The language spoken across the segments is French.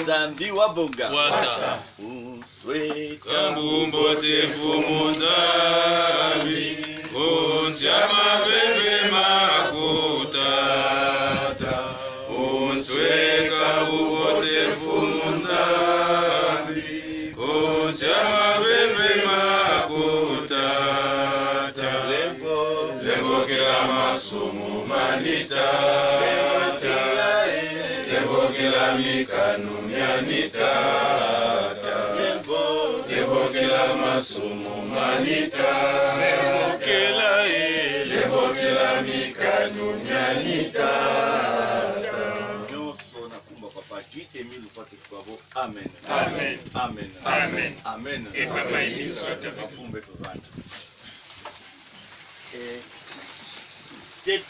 Zambi wabonga wasa unsweka kambumbo tefumu Zambi unsyama veve makutata unsweka bumbo tefumu Zambi unsyama veve makutata levo kila masumu manitata levo kila mikanu nyanitata levo kila masumu manitata levo kila mikanu nyanitata. Amen. Amen. Amen. Amen. Amen. Et papa Élie soit avec Peut-être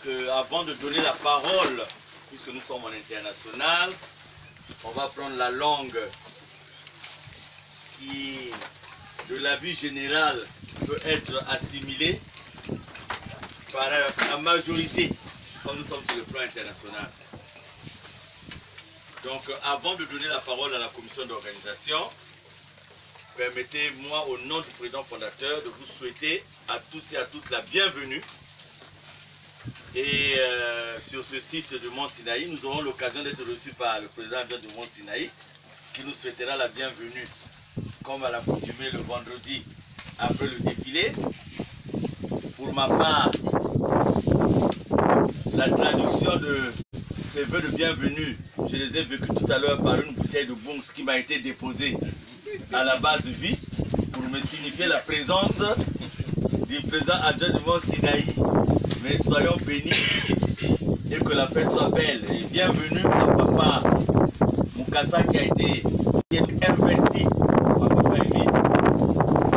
qu'avant de donner la parole, puisque nous sommes en international, on va prendre la langue qui, de la vie générale, peut être assimilée par la majorité, comme nous sommes sur le plan international. Donc, avant de donner la parole à la commission d'organisation, permettez-moi, au nom du président fondateur, de vous souhaiter à tous et à toutes la bienvenue. Et sur ce site de Mont Sinaï, nous aurons l'occasion d'être reçus par le président de Mont Sinaï, qui nous souhaitera la bienvenue, comme à l'accoutumée le vendredi après le défilé. Pour ma part, la traduction de ces vœux de bienvenue, je les ai vécus tout à l'heure par une bouteille de Bungs qui m'a été déposée à la base vie pour me signifier la présence du président adjoint de Mont Sinaï. Mais soyons bénis et que la fête soit belle. Et bienvenue à papa Mukasa qui a été investi par papa Élie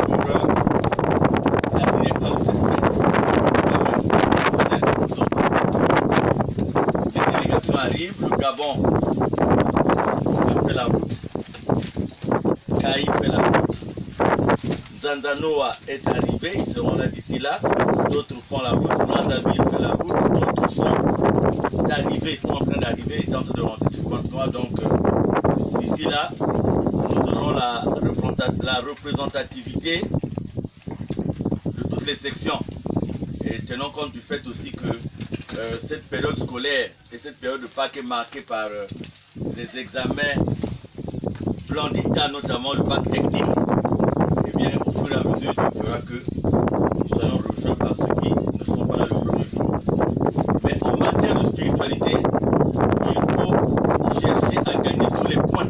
pour la direction de cette fête. Les délégations arrivent, le Gabon a fait la route, Kaï fait la route, Zanzanoa est arrivé, ils seront là d'ici là, d'autres font la route, Brazzaville fait la route, d'autres sont arrivés, sont en train d'arriver, ils sont en train de rentrer sur Pointe-Noire, donc d'ici là, nous aurons la représentativité de toutes les sections. Et tenons compte du fait aussi que cette période scolaire et cette période de Pâques est marquée par des examens plan d'État, notamment le bac technique. Et bien, au fur et à mesure, il fera que nous soyons rejoints par ceux qui ne sont pas là le premier jour. Mais en matière de spiritualité, il faut chercher à gagner tous les points.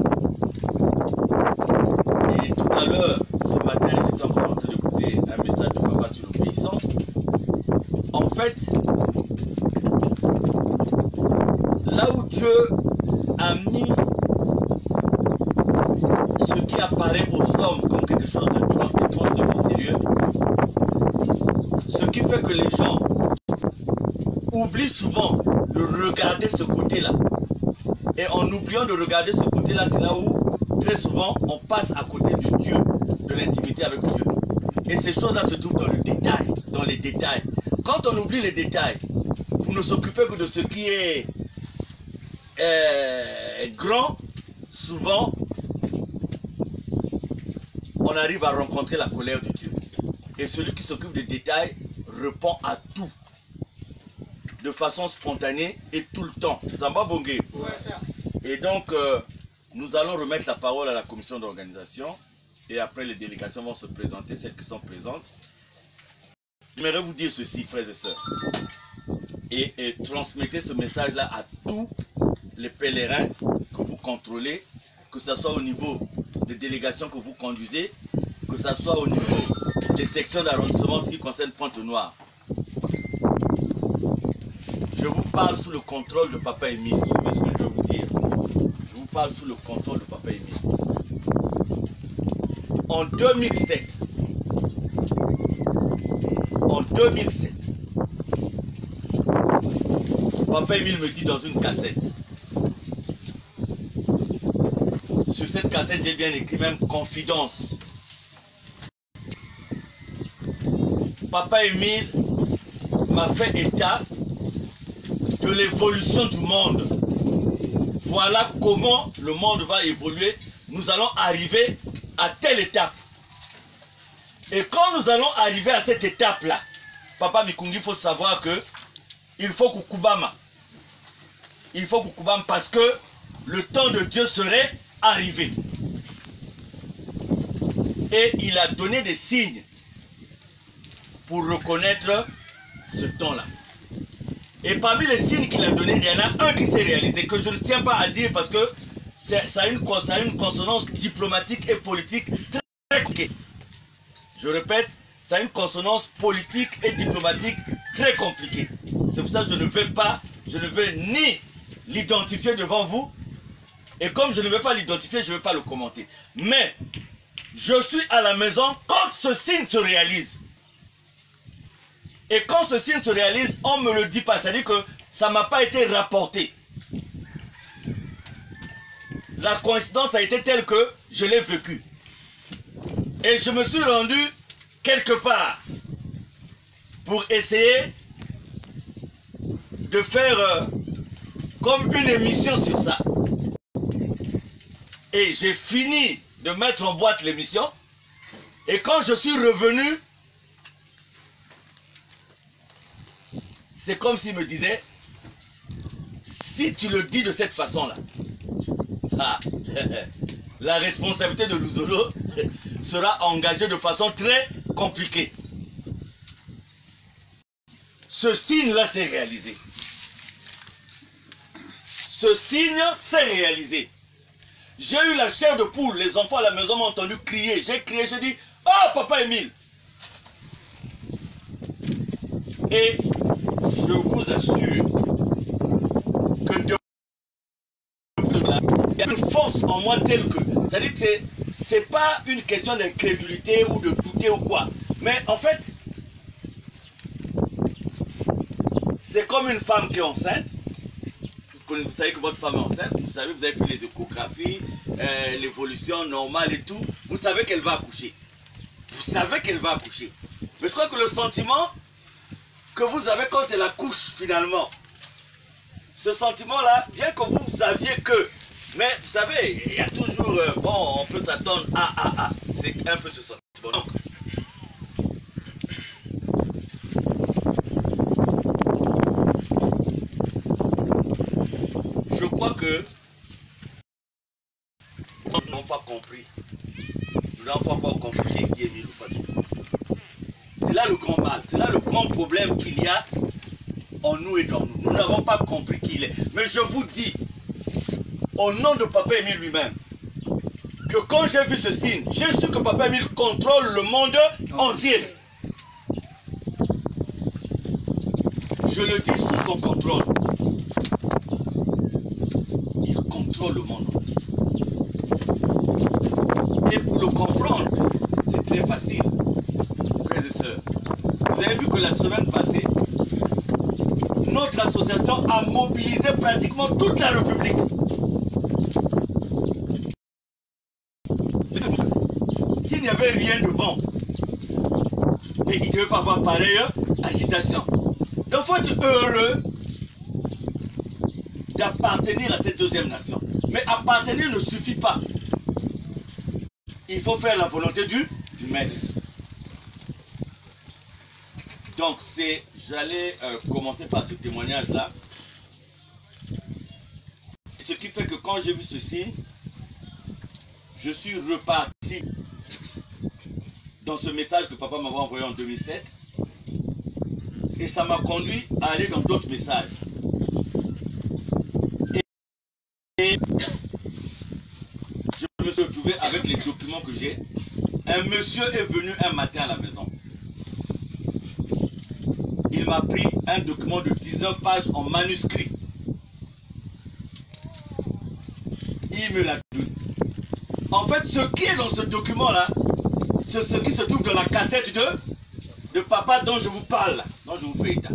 Et tout à l'heure, ce matin, j'étais encore en train d'écouter un message de papa sur l'obéissance. En fait, là où Dieu a mis ce qui apparaît aux hommes comme quelque chose d'étrange, de mystérieux, ce qui fait que les gens oublient souvent de regarder ce côté-là. Et en oubliant de regarder ce côté-là, c'est là où très souvent on passe à côté de Dieu, de l'intimité avec Dieu. Et ces choses-là se trouvent dans le détail, dans les détails. Quand on oublie les détails, pour ne s'occuper que de ce qui est grand, souvent on arrive à rencontrer la colère de Dieu. Et celui qui s'occupe des détails répond à tout de façon spontanée et tout le temps. Zamba Bongé. Et donc, nous allons remettre la parole à la commission d'organisation et après les délégations vont se présenter, celles qui sont présentes. J'aimerais vous dire ceci, frères et sœurs, et transmettez ce message-là à tous les pèlerins que vous contrôlez, que ce soit au niveau des délégations que vous conduisez, que ce soit au niveau des sections d'arrondissement, ce qui concerne Pointe-Noire. Je vous parle sous le contrôle de Papa Émile. C'est ce que je vais vous dire. Je vous parle sous le contrôle de Papa Émile. En 2007, Papa Émile me dit dans une cassette. Sur cette cassette, j'ai bien écrit même confidence. Papa Émile m'a fait état de l'évolution du monde. Voilà comment le monde va évoluer. Nous allons arriver à telle étape. Et quand nous allons arriver à cette étape-là, Papa Mikungi, il faut savoir que il faut Kukubama. Il faut Kukubama parce que le temps de Dieu serait arrivé. Et il a donné des signes pour reconnaître ce temps-là. Et parmi les signes qu'il a donnés, il y en a un qui s'est réalisé, que je ne tiens pas à dire parce que ça a une consonance diplomatique et politique très compliquée. Je répète, ça a une consonance politique et diplomatique très compliquée. C'est pour ça que je ne veux ni l'identifier devant vous, et comme je ne veux pas l'identifier, je ne veux pas le commenter. Mais, je suis à la maison quand ce signe se réalise. Et quand ce signe se réalise, on ne me le dit pas. C'est-à-dire que ça ne m'a pas été rapporté. La coïncidence a été telle que je l'ai vécu. Et je me suis rendu quelque part pour essayer de faire comme une émission sur ça. Et j'ai fini de mettre en boîte l'émission. Et quand je suis revenu, c'est comme s'il me disait, si tu le dis de cette façon-là, la responsabilité de Luzolo sera engagée de façon très compliquée. Ce signe-là s'est réalisé. Ce signe s'est réalisé. J'ai eu la chair de poule. Les enfants à la maison m'ont entendu crier. J'ai crié, j'ai dit, « Oh, Papa Émile !» Et je vous assure que il y a une force en moi telle que... C'est-à-dire que c'est pas une question d'incrédulité ou de douter ou quoi. Mais en fait, c'est comme une femme qui est enceinte. Vous savez que votre femme est enceinte. Vous savez, vous avez fait les échographies, l'évolution normale et tout. Vous savez qu'elle va accoucher. Vous savez qu'elle va accoucher. Mais je crois que le sentiment que vous avez quand elle accouche finalement, ce sentiment-là, bien que vous saviez que, mais vous savez, il y a toujours, bon, on peut s'attendre à, c'est un peu ce sentiment. Donc, je crois que nous n'avons pas compris. Nous n'avons pas encore compris qui est Milou Facilement. C'est là le grand mal, c'est là le grand problème qu'il y a en nous et dans nous. Nous n'avons pas compris qui il est. Mais je vous dis, au nom de Papa Émile lui-même, que quand j'ai vu ce signe, j'ai su que Papa Émile contrôle le monde entier. Je le dis sous son contrôle. Il contrôle le monde entier. Et pour le comprendre, c'est très facile, frères et sœurs. Vous avez vu que la semaine passée, notre association a mobilisé pratiquement toute la République. S'il n'y avait rien de bon, mais il ne devait pas avoir pareille agitation. Donc il faut être heureux d'appartenir à cette deuxième nation. Mais appartenir ne suffit pas. Il faut faire la volonté du maître. Donc j'allais commencer par ce témoignage-là. Ce qui fait que quand j'ai vu ce signe, je suis reparti dans ce message que papa m'avait envoyé en 2007. Et ça m'a conduit à aller dans d'autres messages. Et je me suis retrouvé avec les documents que j'ai. Un monsieur est venu un matin à la maison. Il m'a pris un document de 19 pages en manuscrit. Il me l'a donné. En fait, ce qui est dans ce document-là, c'est ce qui se trouve dans la cassette de papa dont je vous parle, dont je vous fais état.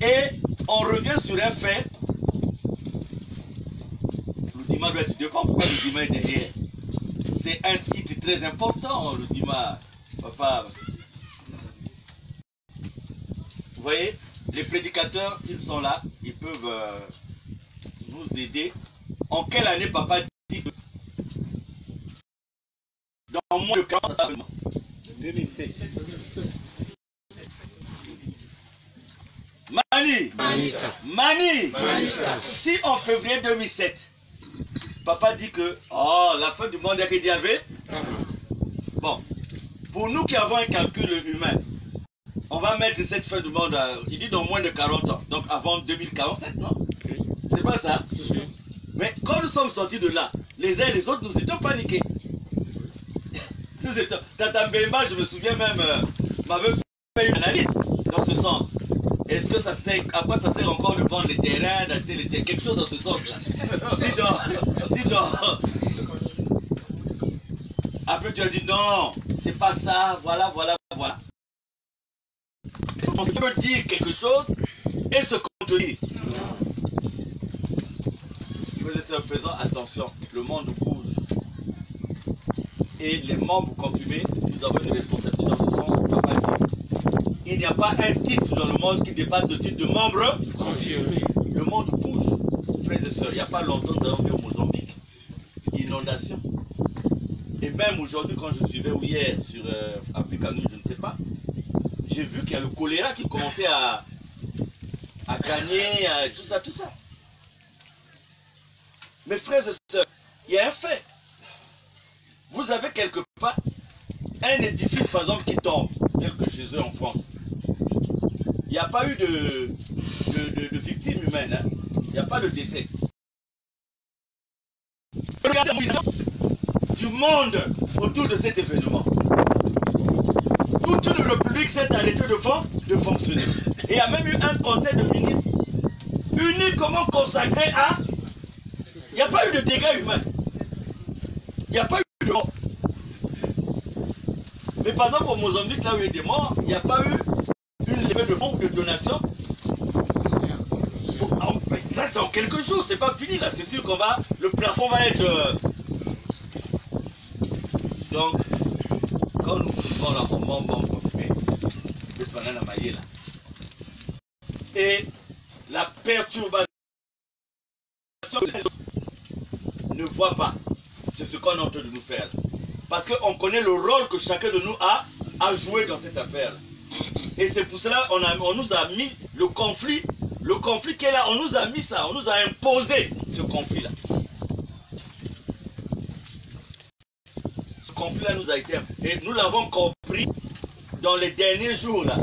Et on revient sur un fait. L'Oudima doit être devant. Pourquoi l'Oudima est derrière? C'est un site très important, l'Oudima. Papa. Vous voyez, les prédicateurs, s'ils sont là, ils peuvent nous aider. En quelle année papa dit que dans moins de 40 ans? 2007. Mani, si en février 2007, papa dit que la fin du monde est avait. Bon, pour nous qui avons un calcul humain, on va mettre cette fin du monde, il dit dans moins de 40 ans, donc avant 2047, non? C'est pas ça? Mais quand nous sommes sortis de là, les uns et les autres, nous étions paniqués. Nous étions. Tata Mbemba, je me souviens même, m'avait fait une analyse dans ce sens. Est-ce que ça sert, à quoi ça sert encore de vendre les terrains, d'acheter les terrains, quelque chose dans ce sens-là? Si dans. Après tu as dit non, c'est pas ça, voilà. On peut dire quelque chose et se contenir. Faisons attention, le monde bouge. Et les membres confirmés, nous avons une responsabilité dans ce sens. Papa dit, il n'y a pas un titre dans le monde qui dépasse le titre de membre confirmé. Le monde bouge, frères et sœurs. Il n'y a pas longtemps, nous avons vu au Mozambique, inondation. Et même aujourd'hui, quand je suivais ou hier sur Africa News, je ne sais pas, j'ai vu qu'il y a le choléra qui commençait à gagner, tout ça. Mes frères et sœurs, il y a un fait. Vous avez quelque part un édifice, par exemple, qui tombe, tel que chez eux en France. Il n'y a pas eu de victimes humaines. Hein. Il n'y a pas de décès. Regardez la vision du monde autour de cet événement. Toute une république s'est arrêtée de fonctionner. Et il y a même eu un conseil de ministres uniquement consacré à... Il n'y a pas eu de dégâts humains. Il n'y a pas eu de morts. Mais par exemple au Mozambique, là où il y a des morts, il n'y a pas eu une levée de fonds de donation. Là c'est en quelques jours, c'est pas fini là, c'est sûr qu'on va... Le plafond va être... Donc, quand nous faisons la moment là. Et la perturbation ne voit pas. C'est ce qu'on est en train de nous faire. Parce qu'on connaît le rôle que chacun de nous a joué dans cette affaire. Et c'est pour cela qu'on nous a mis le conflit qui est là, on nous a mis ça, on nous a imposé ce conflit-là. Ce conflit-là nous a été... Et nous l'avons compris dans les derniers jours là.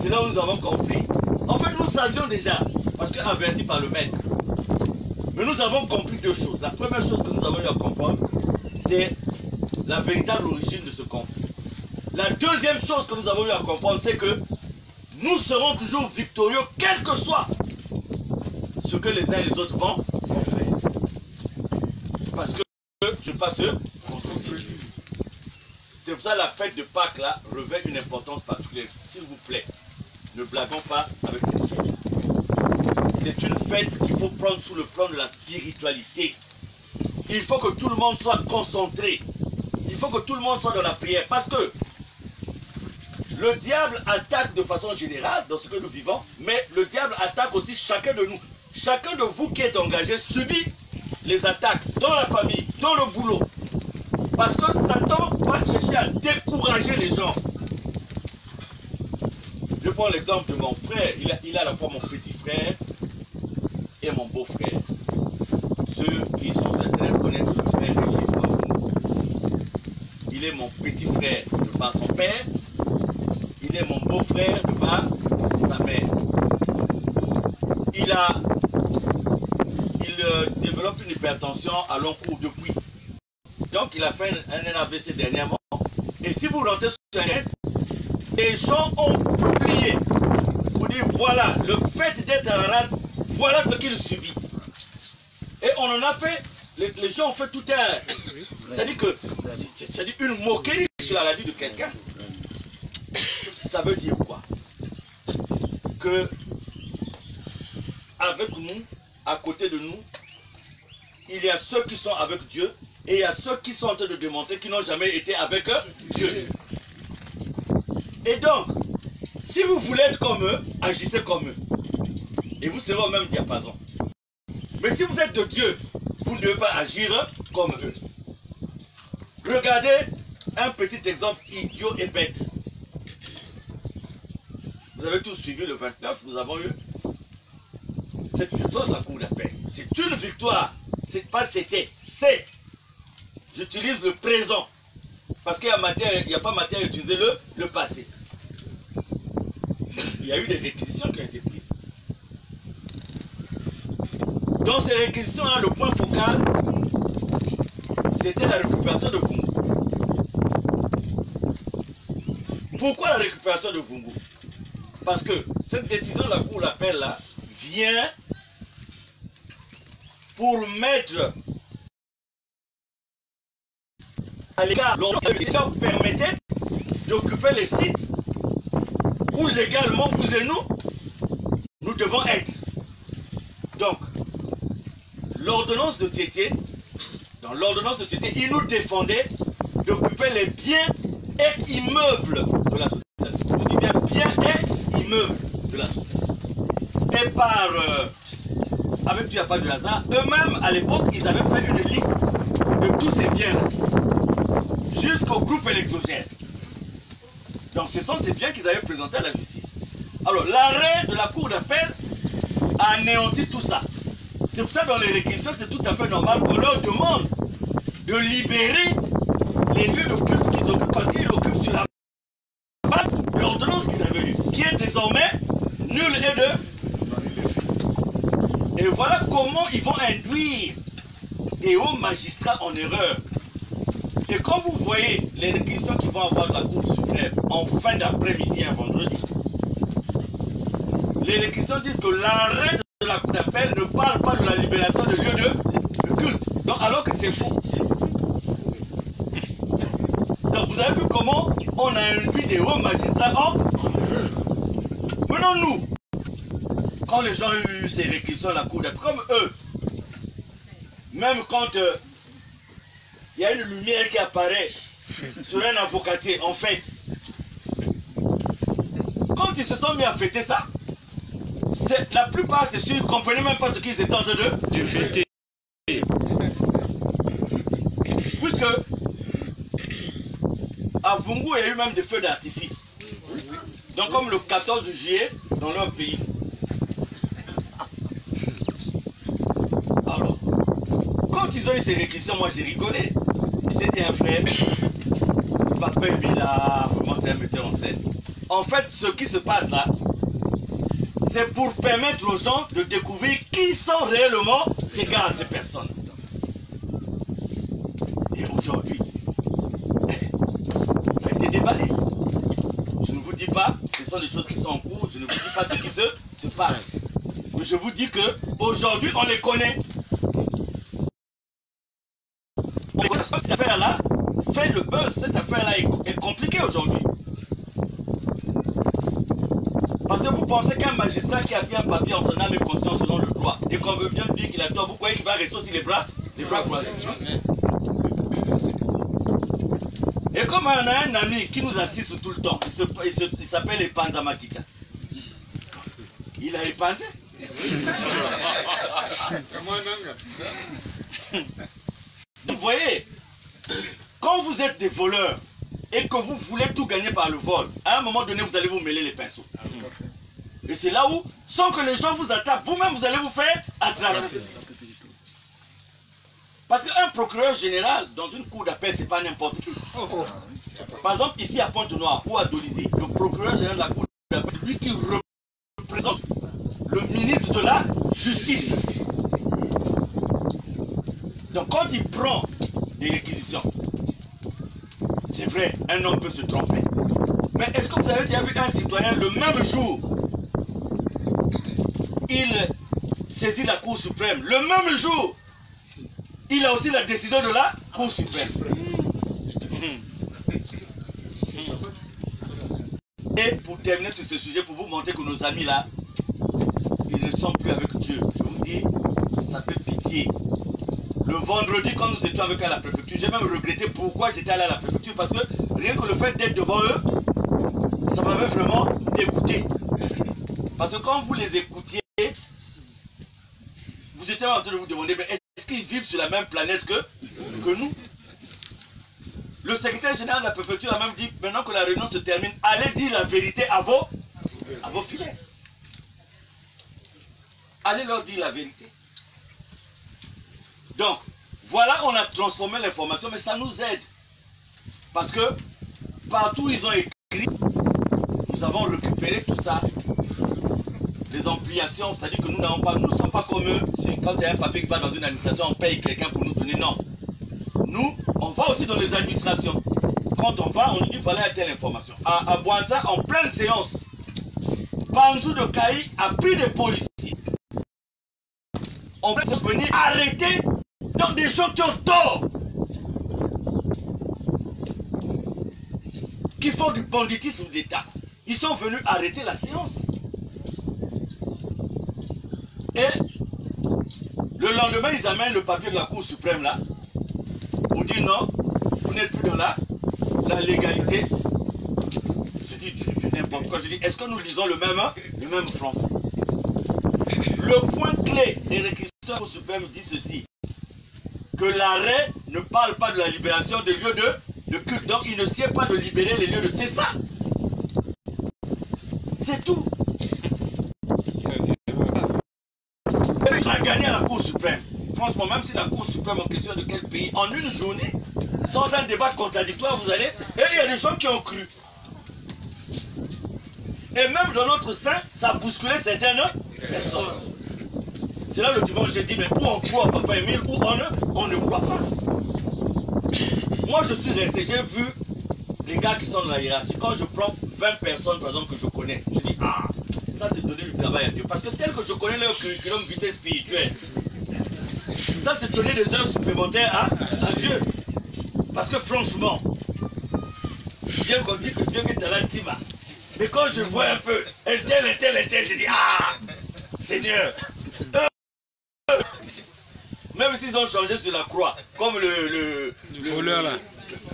C'est là où nous avons compris. En fait, nous savions déjà, parce qu'avertis par le maître. Mais nous avons compris deux choses. La première chose que nous avons eu à comprendre, c'est la véritable origine de ce conflit. La deuxième chose que nous avons eu à comprendre, c'est que nous serons toujours victorieux, quel que soit ce que les uns et les autres vont faire. Parce que je passe c'est pour ça que la fête de Pâques là revêt une importance particulière. S'il vous plaît, ne blaguons pas avec cette fête. C'est une fête qu'il faut prendre sous le plan de la spiritualité. Il faut que tout le monde soit concentré. Il faut que tout le monde soit dans la prière. Parce que le diable attaque de façon générale dans ce que nous vivons, mais le diable attaque aussi chacun de nous. Chacun de vous qui est engagé subit les attaques dans la famille, dans le boulot. Parce que Satan va chercher à décourager les gens. Je prends l'exemple de mon frère. Il a à la fois mon petit frère et mon beau-frère. Ceux qui sont sur la terre connaissent le frère Régis Mafou. Il est mon petit frère de par son père. Il est mon beau-frère de par sa mère. Il développe une hypertension à long cours depuis. Donc il a fait un AVC dernièrement. Et si vous rentrez sur Internet, les gens ont publié. Vous dites voilà, le fait d'être malade, voilà ce qu'il subit. Et on en a fait, les gens ont fait tout un... C'est-à-dire une moquerie sur la maladie de quelqu'un. Ça veut dire quoi? Que avec nous, à côté de nous, il y a ceux qui sont avec Dieu et il y a ceux qui sont en train de démontrer qu'ils n'ont jamais été avec Dieu. Et donc, si vous voulez être comme eux, agissez comme eux. Et vous serez au même diapason. Mais si vous êtes de Dieu, vous ne devez pas agir comme eux. Regardez un petit exemple idiot et bête. Vous avez tous suivi le 29, nous avons eu cette victoire de la Cour d'appel. C'est une victoire. C'est pas c'était, c'est. J'utilise le présent. Parce qu'il n'y a pas matière à utiliser le passé. Il y a eu des réquisitions qui ont été prises. Dans ces réquisitions-là, le point focal, c'était la récupération de Vungu. Pourquoi la récupération de Vungu? Parce que cette décision de la Cour d'appel là vient pour mettre à l'écart l'ordre permettait d'occuper les sites où légalement vous et nous devons être. Donc, l'ordonnance de Tétié, dans l'ordonnance de Tétié, il nous défendait d'occuper les biens et immeubles de l'association. Je dis bien biens et immeubles de l'association. Et par, avec du pas de hasard, eux-mêmes à l'époque, ils avaient fait une liste de tous ces biens jusqu'au groupe électrogène. Donc ce sont ces biens qu'ils avaient présentés à la justice. Alors l'arrêt de la Cour d'appel a anéanti tout ça. C'est pour ça que dans les réquisitions, c'est tout à fait normal qu'on leur demande de libérer les lieux de culte qu'ils occupent parce qu'ils occupent sur la base de l'ordonnance qu'ils avaient eue, qui est désormais nulle et de. Et voilà comment ils vont induire des hauts magistrats en erreur. Et quand vous voyez les réquisitions qui vont avoir de la Cour suprême en fin d'après-midi, un vendredi, les réquisitions disent que l'arrêt de la Cour d'appel ne parle pas de la libération de lieux de culte. Donc, alors que c'est faux. Donc vous avez vu comment on a induit des hauts magistrats en erreur. Maintenant nous, quand les gens ont eu ces réquisitions à la Cour d'appel, comme eux, même quand il y a une lumière qui apparaît sur un avocatier, en fait, quand ils se sont mis à fêter ça, la plupart, c'est sûr, ils ne comprenaient même pas ce qu'ils étaient en train de fêter. Puisque à Vungu, il y a eu même des feux d'artifice. Donc comme le 14 juillet dans leur pays. Alors, quand ils ont eu ces réquisitions, moi j'ai rigolé. J'ai dit à un frère, Papa Emila, vraiment c'est un metteur en scène. En fait, ce qui se passe là, c'est pour permettre aux gens de découvrir qui sont réellement ces gars, ces personnes. Et aujourd'hui, ça a été déballé. Je ne vous dis pas, ce sont des choses qui sont en cours, je ne vous dis pas ce qui se passe. Mais je vous dis qu'aujourd'hui, on les connaît. Cette affaire-là fait le buzz, cette affaire-là est compliquée aujourd'hui. Parce que vous pensez qu'un magistrat qui a pris un papier en son âme et conscience selon le droit, et qu'on veut bien dire qu'il a tort, vous croyez qu'il va rester aussi les bras croisés? Et comme on a un ami qui nous assiste tout le temps, il s'appelle Epanza Makita. Il a épensé. Vous voyez, quand vous êtes des voleurs et que vous voulez tout gagner par le vol, à un moment donné, vous allez vous mêler les pinceaux. Et c'est là où, sans que les gens vous attrapent, vous-même, vous allez vous faire attraper. Parce qu'un procureur général, dans une cour d'appel, c'est pas n'importe qui. Par exemple, ici à Pointe-Noire ou à Dolisie, le procureur général de la cour d'appel, c'est lui qui représente le ministre de la Justice. Donc quand il prend des réquisitions, c'est vrai, un homme peut se tromper. Mais est-ce que vous avez déjà vu un citoyen le même jour, il saisit la Cour suprême, le même jour, il a aussi la décision de la Cour suprême. Et pour terminer sur ce sujet, pour vous montrer que nos amis là, ils ne sont plus avec Dieu. Je vous dis, ça fait pitié. Le vendredi, quand nous étions avec eux à la préfecture, j'ai même regretté pourquoi j'étais allé à la préfecture, parce que rien que le fait d'être devant eux, ça m'avait vraiment dégoûté. Parce que quand vous les écoutiez, vous étiez en train de vous demander, mais est-ce qu'ils vivent sur la même planète que nous? Le secrétaire général de la préfecture a même dit, maintenant que la réunion se termine, allez dire la vérité à vos filets. Allez leur dire la vérité. Donc, voilà, on a transformé l'information, mais ça nous aide. Parce que, partout où ils ont écrit, nous avons récupéré tout ça. Les ampliations, c'est-à-dire que nous n'avons pas, nous ne sommes pas comme eux. Quand il y a un papier qui va dans une administration, on paye quelqu'un pour nous donner. Non. Nous, on va aussi dans les administrations. Quand on va, on nous dit voilà telle information. À Bouanza, en pleine séance, Panzou de Kaï a pris des policiers. On va venir arrêter dans des gens qui ont tort, qui font du banditisme d'État. Ils sont venus arrêter la séance. Et le lendemain, ils amènent le papier de la Cour suprême là. On dit non, vous n'êtes plus dans la légalité. Je dis n'importe quoi. Je dis, est-ce que nous lisons le même français? Le point clé des réquisitions de la Cour suprême dit ceci, que l'arrêt ne parle pas de la libération des lieux de culte. Donc il ne sait pas de libérer les lieux de... C'est ça. C'est tout. Il a gagné à la Cour suprême. Franchement, même si la Cour suprême en question de quel pays, en une journée, sans un débat contradictoire, vous allez... Et il y a des gens qui ont cru. Et même dans notre sein, ça a bousculé certaines personnes. C'est là le dimanche, j'ai dit, mais où on croit, Papa Émile, où on ne croit pas. Moi, je suis resté, j'ai vu les gars qui sont dans la hiérarchie. Quand je prends 20 personnes, par exemple, que je connais, je dis, ah, ça c'est donner du travail à Dieu. Parce que tel que je connais leur curriculum vitae spirituelle, ça c'est donner des heures supplémentaires à Dieu. Parce que franchement, bien qu'on dit que Dieu est dans l'antima. Mais quand je vois un peu, un tel, je dis, ah, Seigneur, même s'ils ont changé sur la croix, comme le voleur là,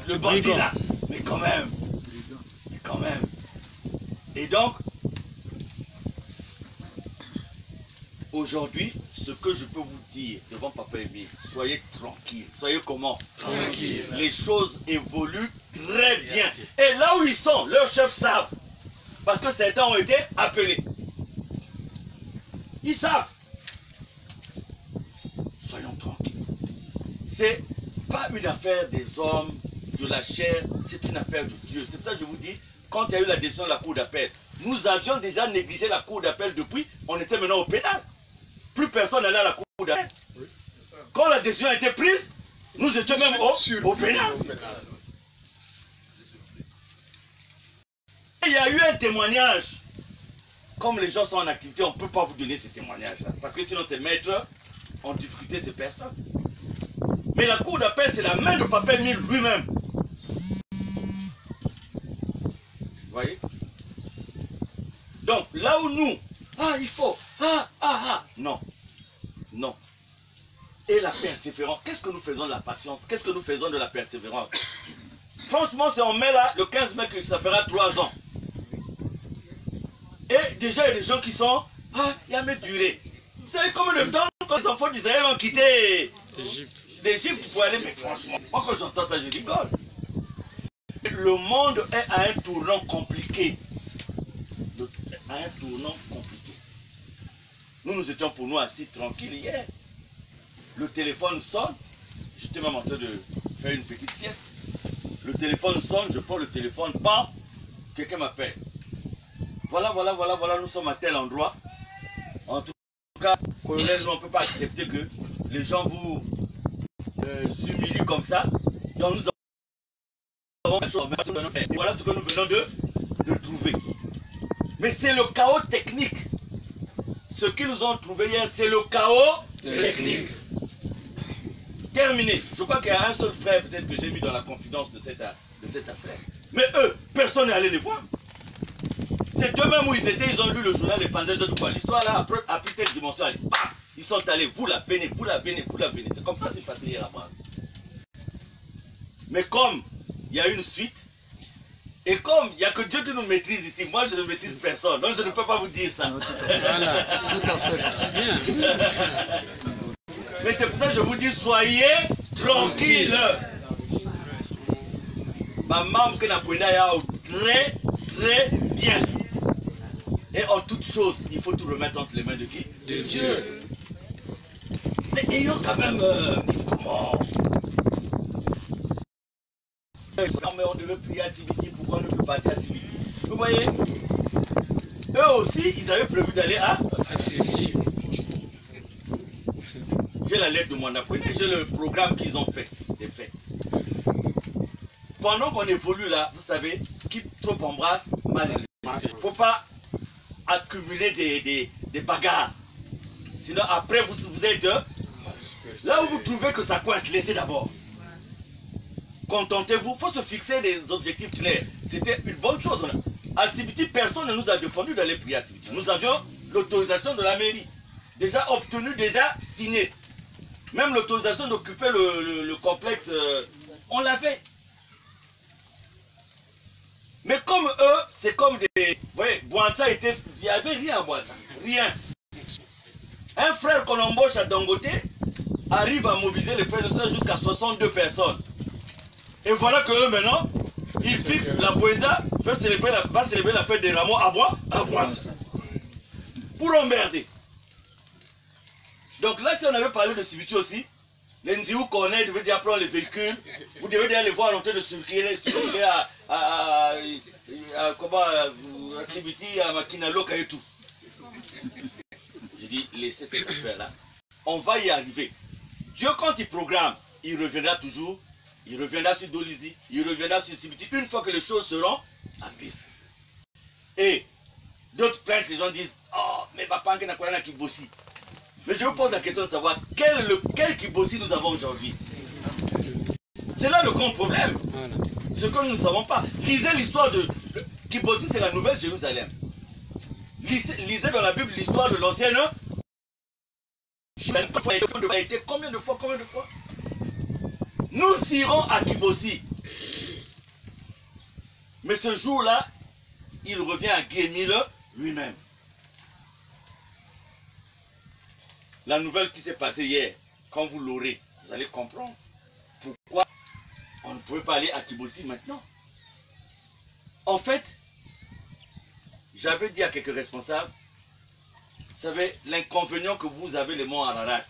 le bandit là, mais quand même. Et donc, aujourd'hui, ce que je peux vous dire devant Papa Émile, soyez tranquille. Soyez comment? Tranquille. Les choses évoluent très bien. Et là où ils sont, leurs chefs savent. Parce que certains ont été appelés. Ils savent. Soyons tranquilles. C'est pas une affaire des hommes, de la chair, c'est une affaire de Dieu. C'est pour ça que je vous dis, quand il y a eu la décision de la cour d'appel, nous avions déjà négligé la cour d'appel depuis, on était maintenant au pénal. Plus personne n'allait à la cour d'appel. Oui, quand la décision a été prise, nous étions même au pénal. Il y a eu un témoignage. Comme les gens sont en activité, on ne peut pas vous donner ces témoignages-là. Parce que sinon, ces maîtres ont difficulté ces personnes. Mais la cour d'appel, c'est la main de Papa Émile lui-même. Vous voyez? Donc, là où nous, il faut, non. Et la persévérance, qu'est-ce que nous faisons de la patience? Qu'est-ce que nous faisons de la persévérance? Franchement, c'est en mai là, le 15 mai que ça fera 3 ans. Et déjà, il y a des gens qui sont, il y a mes durées. Vous savez combien de temps quand les enfants d'Israël ont quitté d'Égypte pour aller, mais franchement, moi quand j'entends ça, je rigole. Le monde est à un tournant compliqué. Nous étions pour nous assis tranquilles hier. Le téléphone sonne. J'étais même en train de faire une petite sieste. Le téléphone sonne, je prends le téléphone, bam, quelqu'un m'appelle. Voilà, nous sommes à tel endroit. En tout cas, colonel, nous on ne peut pas accepter que les gens vous humilient comme ça. Donc nous avons et voilà ce que nous venons de trouver. Mais c'est le chaos technique. Ce qu'ils nous ont trouvé hier, c'est le chaos technique. Terminé. Je crois qu'il y a un seul frère peut-être que j'ai mis dans la confidence de cette affaire. Mais eux, personne n'est allé les voir. c'est d'eux-mêmes où ils étaient, ils ont lu le journal, les panzers de quoi. L'histoire là, a pris telle dimension, ils sont allés, vous la venez, vous la venez, vous la venez. C'est comme ça que c'est passé hier après. Mais comme il y a une suite, et comme il n'y a que Dieu qui nous maîtrise ici, moi je ne maîtrise personne, donc je ne peux pas vous dire ça. Voilà. Tout à fait. Bien. Mais c'est pour ça que je vous dis, soyez tranquille. Ma maman que n'a très très bien. Et en toute chose, il faut tout remettre entre les mains de qui? De Dieu. Mais ayons quand même... comment? Mais on devait prier à Sibiti, pourquoi on ne peut pas partir à Sibiti? Vous voyez? Eux aussi, ils avaient prévu d'aller à Sibiti. J'ai la lettre de mon apprenant, j'ai le programme qu'ils ont fait, des faits. Pendant qu'on évolue là, vous savez, qui trop embrasse, mal. Il ne faut pas accumuler des bagarres. Sinon après vous êtes... Là où vous trouvez que ça coince, laissez d'abord. Contentez-vous, il faut se fixer des objectifs clairs. C'était une bonne chose. À Sibiti, personne ne nous a défendu d'aller prier à Sibiti. Nous avions l'autorisation de la mairie. Déjà obtenue, déjà signée. Même l'autorisation d'occuper le complexe, on l'avait. Mais comme eux, c'est comme des... Vous voyez, Boanta était... Il n'y avait rien à Boanta. Rien. Un frère qu'on embauche à Dangote arrive à mobiliser les frères et sœurs jusqu'à 62 personnes. Et voilà que eux maintenant, ils fixent la Boïsa, va célébrer la fête des rameaux à Boanta. Pour emmerder. Donc là, si on avait parlé de Sibiti aussi, les Nziou connaît, devait dire prendre les véhicules, vous devez dire les voir en train de circuler à Sibiti, à Makinaloka et tout. J'ai dit, laissez cette affaire-là. On va y arriver. Dieu, quand il programme, il reviendra toujours. Il reviendra sur Dolizy, il reviendra sur Sibiti, une fois que les choses seront en piste. Et d'autres plaintes, les gens disent, oh, mais papa, on a qui bossi. Mais je vous pose la question de savoir quel Kibossi nous avons aujourd'hui. C'est là le grand problème. Voilà. Ce que nous ne savons pas. Lisez l'histoire de... Kibossi, c'est la Nouvelle Jérusalem. Lisez dans la Bible l'histoire de l'ancienne... Combien de fois? Nous irons à Kibossi. Mais ce jour-là, il revient à Guémile lui-même. La nouvelle qui s'est passée hier, quand vous l'aurez, vous allez comprendre pourquoi on ne pouvait pas aller à Kibossi maintenant. En fait, j'avais dit à quelques responsables, vous savez, l'inconvénient que vous avez les monts Ararat,